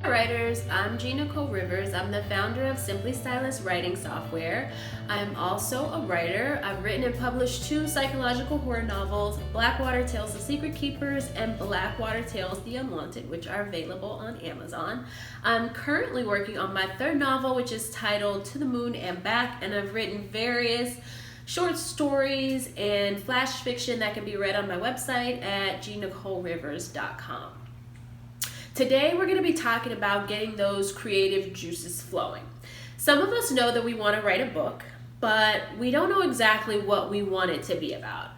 Hi writers, I'm Jean Nicole Rivers. I'm the founder of Simply Stylist Writing Software. I'm also a writer. I've written and published 2 psychological horror novels, Blackwater Tales: The Secret Keepers and Blackwater Tales: The Unwanted, which are available on Amazon. I'm currently working on my 3rd novel, which is titled To the Moon and Back, and I've written various short stories and flash fiction that can be read on my website at jeannicolerivers.com. Today we're going to be talking about getting those creative juices flowing. Some of us know that we want to write a book, but we don't know exactly what we want it to be about.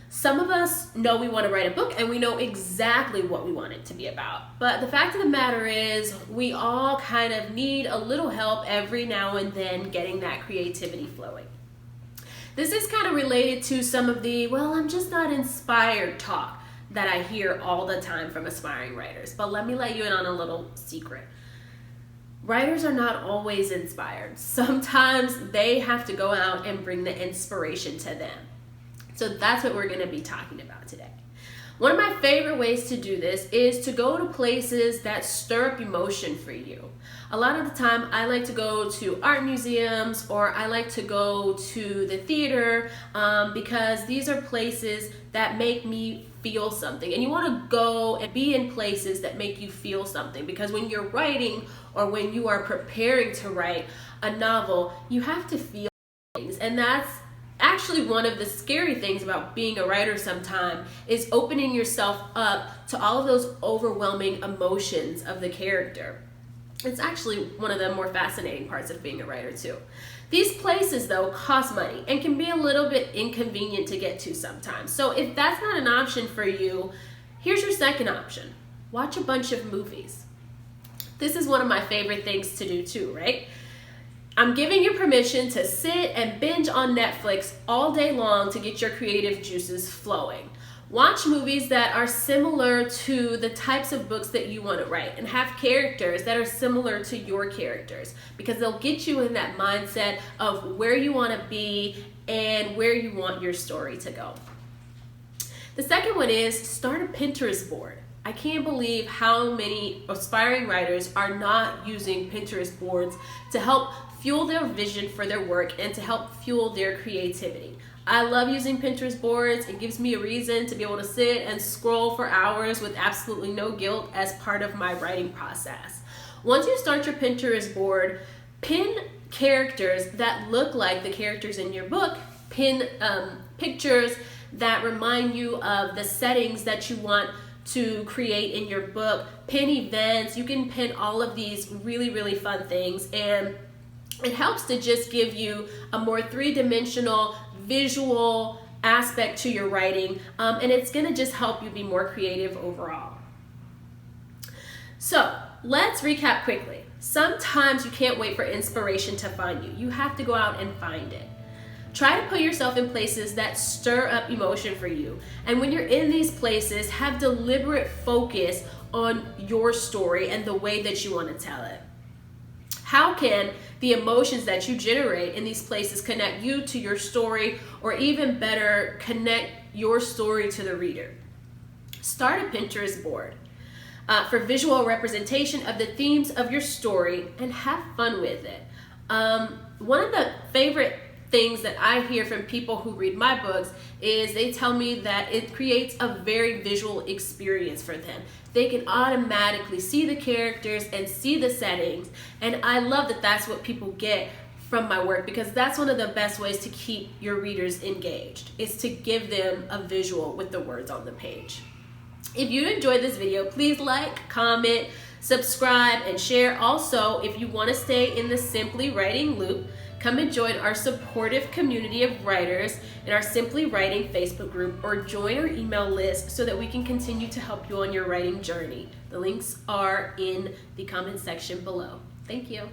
Some of us know we want to write a book and we know exactly what we want it to be about. But the fact of the matter is we all kind of need a little help every now and then getting that creativity flowing. This is kind of related to some of the, well, I'm just not inspired talk that I hear all the time from aspiring writers. But let me let you in on a little secret. Writers are not always inspired. Sometimes they have to go out and bring the inspiration to them. So that's what we're going to be talking about today. One of my favorite ways to do this is to go to places that stir up emotion for you. A lot of the time I like to go to art museums or I like to go to the theater because these are places that make me feel something. And you want to go and be in places that make you feel something, because when you're writing or when you are preparing to write a novel, you have to feel things. And that's actually one of the scary things about being a writer sometimes, is opening yourself up to all of those overwhelming emotions of the character. It's actually one of the more fascinating parts of being a writer too. These places though cost money and can be a little bit inconvenient to get to sometimes. So if that's not an option for you, here's your second option. Watch a bunch of movies. This is one of my favorite things to do too, right? I'm giving you permission to sit and binge on Netflix all day long to get your creative juices flowing. Watch movies that are similar to the types of books that you want to write and have characters that are similar to your characters, because they'll get you in that mindset of where you want to be and where you want your story to go. The second one is start a Pinterest board. I can't believe how many aspiring writers are not using Pinterest boards to help fuel their vision for their work and to help fuel their creativity. I love using Pinterest boards. It gives me a reason to be able to sit and scroll for hours with absolutely no guilt as part of my writing process. Once you start your Pinterest board, pin characters that look like the characters in your book, pin pictures that remind you of the settings that you want to create in your book, pin events. You can pin all of these really, really fun things, and it helps to just give you a more 3-dimensional visual aspect to your writing, and it's going to just help you be more creative overall. So let's recap quickly. Sometimes you can't wait for inspiration to find you. You have to go out and find it. Try to put yourself in places that stir up emotion for you. And when you're in these places, have deliberate focus on your story and the way that you want to tell it. How can the emotions that you generate in these places connect you to your story, or even better, connect your story to the reader? Start a Pinterest board for visual representation of the themes of your story and have fun with it. One of the favorite things that I hear from people who read my books is they tell me that it creates a very visual experience for them. They can automatically see the characters and see the settings, and I love that that's what people get from my work, because that's one of the best ways to keep your readers engaged, is to give them a visual with the words on the page. If you enjoyed this video, please like, comment, subscribe, and share. Also, if you want to stay in the Simply Writing loop, come and join our supportive community of writers in our Simply Writing Facebook group, or join our email list so that we can continue to help you on your writing journey. The links are in the comment section below. Thank you.